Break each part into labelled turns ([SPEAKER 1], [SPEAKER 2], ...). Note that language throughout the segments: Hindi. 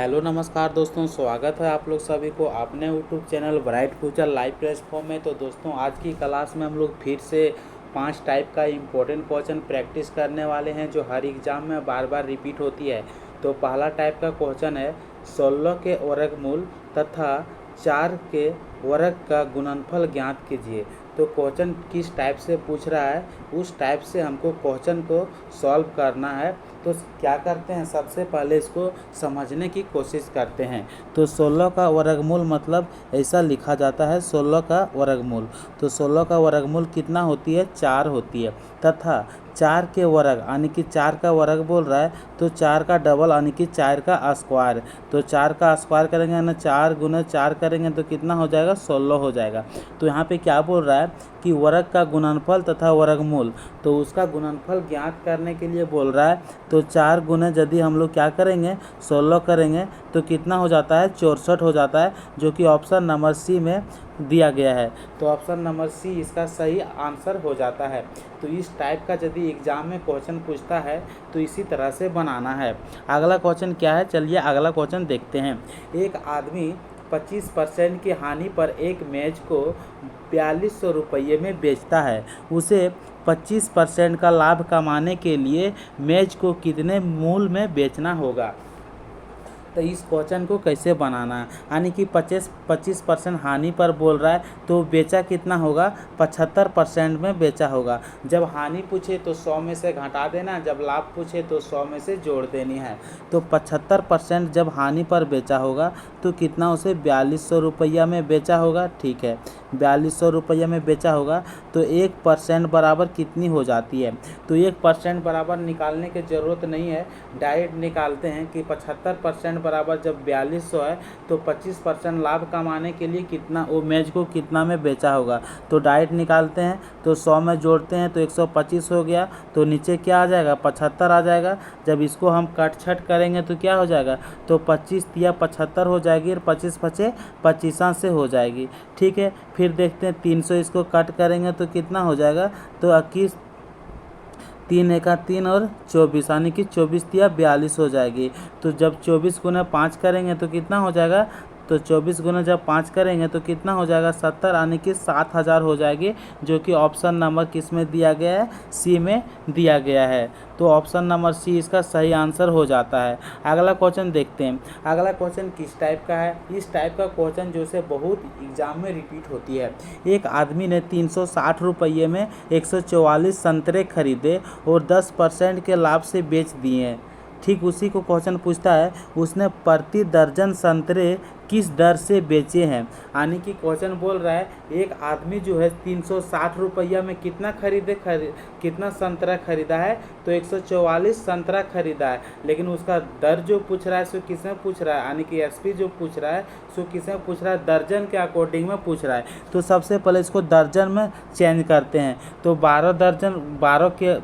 [SPEAKER 1] हेलो नमस्कार दोस्तों, स्वागत है आप लोग सभी को अपने YouTube channel bright future live platform में। तो दोस्तों, आज की क्लास में हम लोग फिर से 5 टाइप का इम्पोर्टेंट क्वेश्चन प्रैक्टिस करने वाले हैं जो हर एग्ज़ाम में बार बार रिपीट होती है। तो पहला टाइप का क्वेश्चन है 16 के वर्गमूल तथा 4 के वर्ग का गुणनफल ज्ञात कीजिए। तो क्वेश्चन किस टाइप से पूछ रहा है, उस टाइप से हमको क्वेश्चन को सॉल्व करना है। तो क्या करते हैं, सबसे पहले इसको समझने की कोशिश करते हैं। तो 16 का वर्गमूल मतलब ऐसा लिखा जाता है 16 का वर्गमूल। तो 16 का वर्गमूल कितना होती है, 4 होती है। तथा 4 के वर्ग यानी कि 4 का वर्ग बोल रहा है तो 4 का डबल यानी कि 4 का स्क्वायर। तो 4 का स्क्वायर करेंगे ना, 4 गुना 4 करेंगे तो कितना हो जाएगा, 16 हो जाएगा। तो यहाँ पे क्या बोल रहा है कि वर्ग का गुणनफल तथा वर्गमूल, तो उसका गुणनफल ज्ञात करने के लिए बोल रहा है। तो 4 गुना यदि हम लोग क्या करेंगे, 16 करेंगे तो कितना हो जाता है, 64 हो जाता है, जो कि ऑप्शन नंबर सी में दिया गया है। तो ऑप्शन नंबर सी इसका सही आंसर हो जाता है। तो इस टाइप का यदि एग्जाम में क्वेश्चन पूछता है तो इसी तरह से बनाना है। अगला क्वेश्चन क्या है, चलिए अगला क्वेश्चन देखते हैं। एक आदमी 25% की हानि पर एक मेज को 4200 रुपये में बेचता है। उसे 25% का लाभ कमाने के लिए मेज को कितने मूल्य में बेचना होगा। तो इस क्वेश्चन को कैसे बनाना है, यानी कि 25% हानि पर बोल रहा है तो बेचा कितना होगा, 75% में बेचा होगा। जब हानि पूछे तो 100 में से घटा देना, जब लाभ पूछे तो 100 में से जोड़ देनी है। तो 75% जब हानि पर बेचा होगा तो कितना, उसे 4200 रुपया में बेचा होगा। ठीक है, 4200 रुपया में बेचा होगा तो 1% बराबर कितनी हो जाती है। तो 1% बराबर निकालने की ज़रूरत नहीं है, डायरेक्ट निकालते हैं कि 75% बराबर जब 4200 है तो 25% लाभ कमाने के लिए कितना, वो मेज को कितना में बेचा होगा। तो डायरेक्ट निकालते हैं, तो 100 में जोड़ते हैं तो 125 हो गया। तो नीचे क्या आ जाएगा, 75 आ जाएगा। जब इसको हम कट छट करेंगे तो क्या हो जाएगा, तो 25 या 75 हो जाएगी और 25 पचे 25 से हो जाएगी। ठीक है, फिर देखते हैं 300 इसको कट करेंगे तो कितना हो जाएगा, तो 21 3 एका 3 और 24 यानी कि 24 या 42 हो जाएगी। तो जब 24 गुना 5 करेंगे तो कितना हो जाएगा, तो 24 गुना जब 5 करेंगे तो कितना हो जाएगा, 70 यानी कि 7000 हो जाएगी, जो कि ऑप्शन नंबर किस में दिया गया है, सी में दिया गया है। तो ऑप्शन नंबर सी इसका सही आंसर हो जाता है। अगला क्वेश्चन देखते हैं। अगला क्वेश्चन किस टाइप का है, इस टाइप का क्वेश्चन जो से बहुत एग्जाम में रिपीट होती है। एक आदमी ने 360 रुपये में 144 संतरे खरीदे और 10% के लाभ से बेच दिए हैं। ठीक उसी को क्वेश्चन पूछता है, उसने प्रति दर्जन संतरे किस दर से बेचे हैं। यानी कि क्वेश्चन बोल रहा है एक आदमी जो है 360 रुपया में कितना कितना संतरा खरीदा है, तो 144 संतरा खरीदा है। लेकिन उसका दर जो पूछ रहा है सो किस में पूछ रहा है, यानी कि एसपी जो पूछ रहा है सो किस में पूछ रहा है, दर्जन के अकॉर्डिंग में पूछ रहा है। तो सबसे पहले इसको दर्जन में चेंज करते हैं। तो 12 दर्जन, 12 के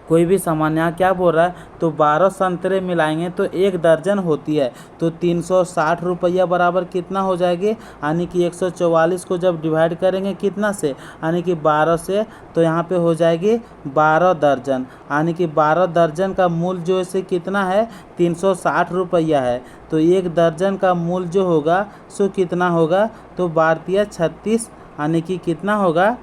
[SPEAKER 1] कोई भी सामान यहाँ क्या बोल रहा है, तो 12 संतरे मिलाएंगे तो 1 दर्जन होती है। तो 360 रुपया बराबर कितना हो जाएगी, यानी कि 144 को जब डिवाइड करेंगे कितना से, यानी कि 12 से, तो यहाँ पे हो जाएगी 12 दर्जन। यानी कि 12 दर्जन का मूल्य जो है कितना है, 360 रुपया है। तो 1 दर्जन का मूल्य जो होगा सो कितना होगा, तो 12 36, यानी कि कितना होगा,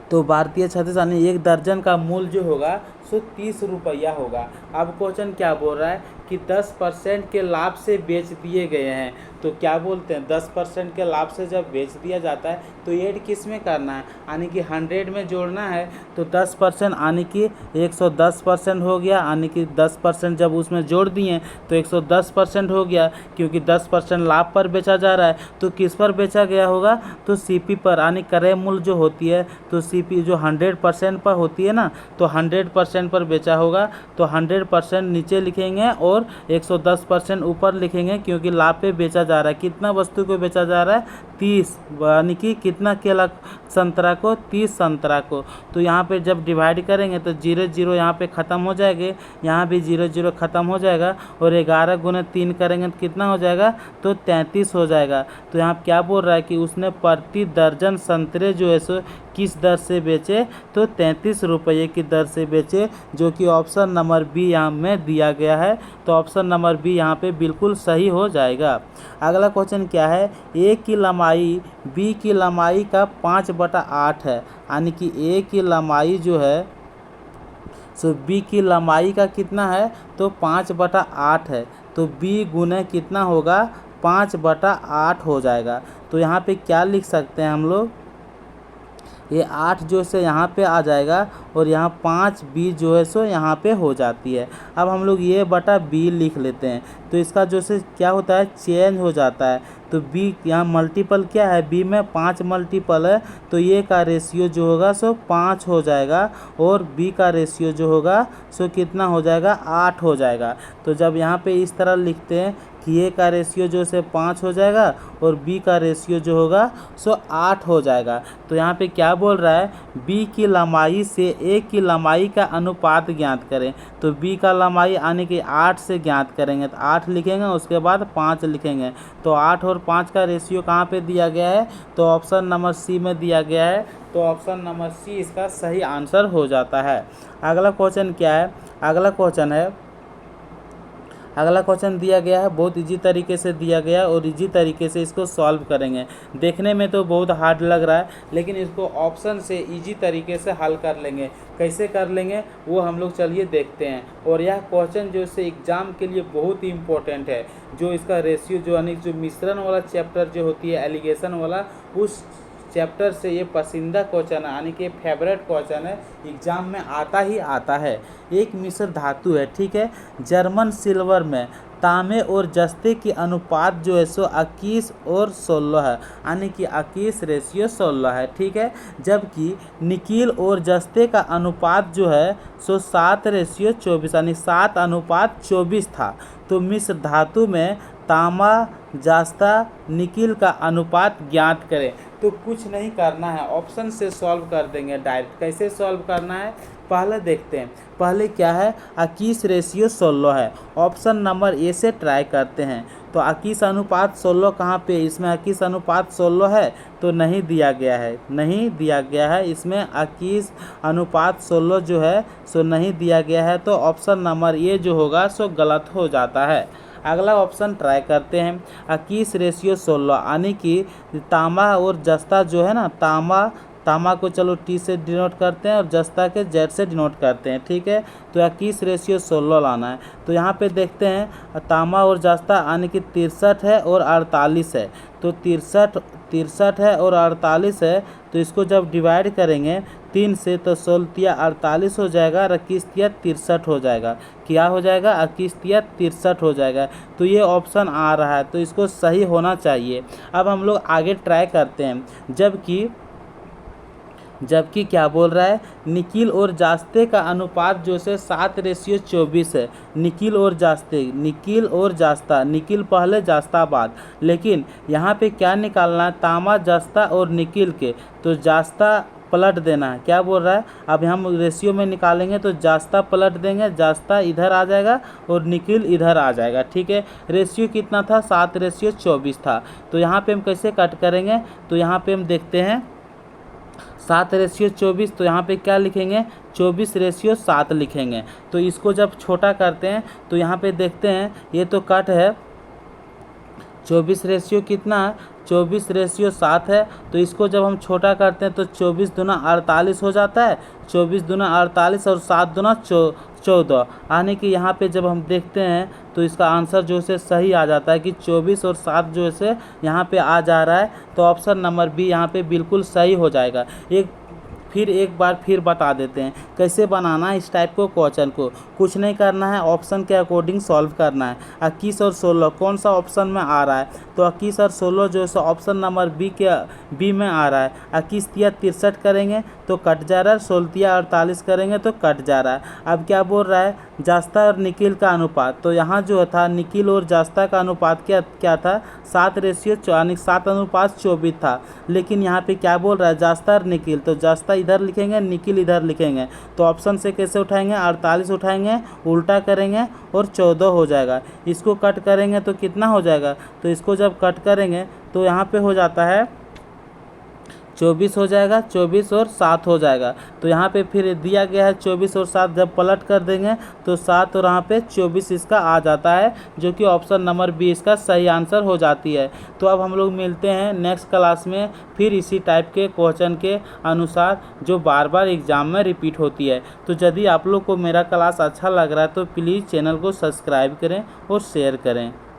[SPEAKER 1] तो 36 यानी 1 दर्जन का मूल्य जो होगा सो 30 रुपया होगा। अब क्वेश्चन क्या बोल रहा है कि 10% के लाभ से बेच दिए गए हैं। तो क्या बोलते हैं, 10% के लाभ से जब बेच दिया जाता है तो ऐड किस में करना है, यानी कि 100 में जोड़ना है। तो 10% यानी कि 110% हो गया, यानी कि 10% जब उसमें जोड़ दिए तो 110% हो गया, क्योंकि 10% लाभ पर बेचा जा रहा है। तो किस पर बेचा गया होगा, तो सीपी पर, यानी क्रय मूल्य जो होती है, तो सीपी जो 100% पर होती है ना, तो 100% पर बेचा होगा। तो 100% नीचे लिखेंगे और 110% ऊपर लिखेंगे, क्योंकि लाभ पे बेचा जा रहा है। कितना वस्तु को बेचा जा रहा है, 30, यानी कि कितना केला संतरा को, 30 संतरा को। तो यहाँ पे जब डिवाइड करेंगे तो 0 0 यहाँ पे ख़त्म हो जाएंगे, यहाँ भी 0 0 ख़त्म हो जाएगा, और 11 गुने 3 करेंगे तो कितना हो जाएगा, तो 33 हो जाएगा। तो यहाँ क्या बोल रहा है कि उसने प्रति दर्जन संतरे जो है सो किस दर से बेचे, तो 33 रुपये की दर से बेचे, जो कि ऑप्शन नंबर बी यहाँ में दिया गया है। तो ऑप्शन नंबर बी यहाँ पे बिल्कुल सही हो जाएगा। अगला क्वेश्चन क्या है, ए की लंबाई बी की लंबाई का 5/8 है, यानी कि ए की लंबाई जो है सो बी की लंबाई का कितना है, तो 5/8 है। तो बी गुने कितना होगा, 5/8 हो जाएगा। तो यहाँ पे क्या लिख सकते हैं हम लोग, ये 8 जो से यहाँ पे आ जाएगा, और यहाँ 5 बी जो है सो यहाँ पे हो जाती है। अब हम लोग ये बटा बी लिख लेते हैं, तो इसका जो से क्या होता है, चेंज हो जाता है। तो बी यहाँ मल्टीपल क्या है, बी में 5 मल्टीपल है, तो ये का रेशियो जो होगा सो 5 हो जाएगा, और बी का रेशियो जो होगा सो कितना हो जाएगा, 8 हो जाएगा। तो जब यहाँ पे इस तरह लिखते हैं कि ए का रेशियो जो से 5 हो जाएगा, और बी का रेशियो जो होगा सो 8 हो जाएगा। तो यहाँ पे क्या बोल रहा है, बी की लंबाई से ए की लंबाई का अनुपात ज्ञात करें। तो बी का लंबाई आने की 8 से ज्ञात करेंगे, तो 8 लिखेंगे, उसके बाद 5 लिखेंगे। तो 8 और 5 का रेशियो कहाँ पे दिया गया है, तो ऑप्शन नंबर सी में दिया गया है। तो ऑप्शन नंबर सी इसका सही आंसर हो जाता है। अगला क्वेश्चन क्या है, अगला क्वेश्चन दिया गया है, बहुत इजी तरीके से दिया गया है, और इजी तरीके से इसको सॉल्व करेंगे। देखने में तो बहुत हार्ड लग रहा है, लेकिन इसको ऑप्शन से इजी तरीके से हल कर लेंगे। कैसे कर लेंगे वो हम लोग चलिए देखते हैं। और यह क्वेश्चन जो से एग्ज़ाम के लिए बहुत ही इम्पोर्टेंट है। जो इसका रेशियो जो यानी जो मिश्रण वाला चैप्टर जो होती है, एलिगेशन वाला, उस चैप्टर से ये पसंदीदा क्वेश्चन है, यानी कि फेवरेट क्वेश्चन है, एग्जाम में आता ही आता है। एक मिश्र धातु है, ठीक है, जर्मन सिल्वर में तांबे और जस्ते की अनुपात जो है सो 21 और 16 है, यानी कि 21:16 है, ठीक है। जबकि निकिल और जस्ते का अनुपात जो है सो 7:24, यानी 7:24 था। तो मिश्र धातु में तांबा जस्ता निकिल का अनुपात ज्ञात करें। तो कुछ नहीं करना है, ऑप्शन से सॉल्व कर देंगे डायरेक्ट। कैसे सॉल्व करना है पहले देखते हैं। पहले क्या है, 21:16 है, ऑप्शन नंबर ए से ट्राई करते हैं। तो 21:16 कहाँ पे, इसमें 21:16 है तो नहीं दिया गया है, नहीं दिया गया है, इसमें 21:16 जो है सो नहीं दिया गया है। तो ऑप्शन नंबर ए जो होगा सो गलत हो जाता है। अगला ऑप्शन ट्राई करते हैं, 21:16, यानी कि तांबा और जस्ता जो है ना, तांबा को चलो टी से डिनोट करते हैं और जस्ता के जेड से डिनोट करते हैं, ठीक है। तो 21:16 लाना है। तो यहाँ पे देखते हैं तांबा और जस्ता यानी कि 63 है और 48 है। तो 63 है और 48 है, तो इसको जब डिवाइड करेंगे 3 से तो 16 48 हो जाएगा, और 21 63 हो जाएगा। क्या हो जाएगा, 21 63 हो जाएगा। तो ये ऑप्शन आ रहा है, तो इसको सही होना चाहिए। अब हम लोग आगे ट्राई करते हैं। जबकि क्या बोल रहा है, निकिल और जास्ते का अनुपात जो से 7:24 है। निकिल और जास्ता, निकिल पहले जास्ता बाद। लेकिन यहाँ पे क्या निकालना है, तांबा जस्ता और निकिल के, तो जास्ता पलट देना है। क्या बोल रहा है, अब हम रेशियो में निकालेंगे तो जास्ता पलट देंगे, जास्ता इधर आ जाएगा और निकिल इधर आ जाएगा, ठीक है। रेशियो कितना था, 7:24 था। तो यहाँ पे हम कैसे कट करेंगे, तो यहाँ पे हम देखते हैं 7:24, तो यहाँ पे क्या लिखेंगे, 24:7 लिखेंगे। तो इसको जब छोटा करते हैं तो यहाँ पे देखते हैं ये तो कट है, 24 रेशियो कितना है, 24:7 है। तो इसको जब हम छोटा करते हैं तो 24 दूना 48 हो जाता है, 24 दूना 48 और 7 दूना 14, यानी कि यहाँ पे जब हम देखते हैं तो इसका आंसर जो है सही आ जाता है कि 24 और 7 जो है यहाँ पे आ जा रहा है। तो ऑप्शन नंबर बी यहाँ पे बिल्कुल सही हो जाएगा। एक बार फिर बता देते हैं कैसे बनाना है इस टाइप को क्वेश्चन को। कुछ नहीं करना है, ऑप्शन के अकॉर्डिंग सॉल्व करना है। 21 और 16 कौन सा ऑप्शन में आ रहा है, तो 21 और 16 जो है ऑप्शन नंबर बी में आ रहा है। 21 63 करेंगे तो कट जा रहा है, 16 48 करेंगे तो कट जा रहा है। अब क्या बोल रहा है, जास्ता और निकिल का अनुपात। तो यहाँ जो था निकिल और जास्ता का अनुपात क्या था, 7:24 था। लेकिन यहाँ पे क्या बोल रहा है, जास्ता और निकिल, तो जास्ता इधर लिखेंगे, निकिल इधर लिखेंगे। तो ऑप्शन से कैसे उठाएंगे, 48 उठाएंगे, उल्टा करेंगे और 14 हो जाएगा। इसको कट करेंगे तो कितना हो जाएगा, तो इसको जब कट करेंगे तो यहाँ पे हो जाता है 24 हो जाएगा, 24 और 7 हो जाएगा। तो यहाँ पे फिर दिया गया है 24 और 7, जब पलट कर देंगे तो 7 और यहाँ पे 24 इसका आ जाता है, जो कि ऑप्शन नंबर बी इसका सही आंसर हो जाती है। तो अब हम लोग मिलते हैं नेक्स्ट क्लास में फिर इसी टाइप के क्वेश्चन के अनुसार जो बार बार एग्जाम में रिपीट होती है। तो यदि आप लोग को मेरा क्लास अच्छा लग रहा है तो प्लीज़ चैनल को सब्सक्राइब करें और शेयर करें।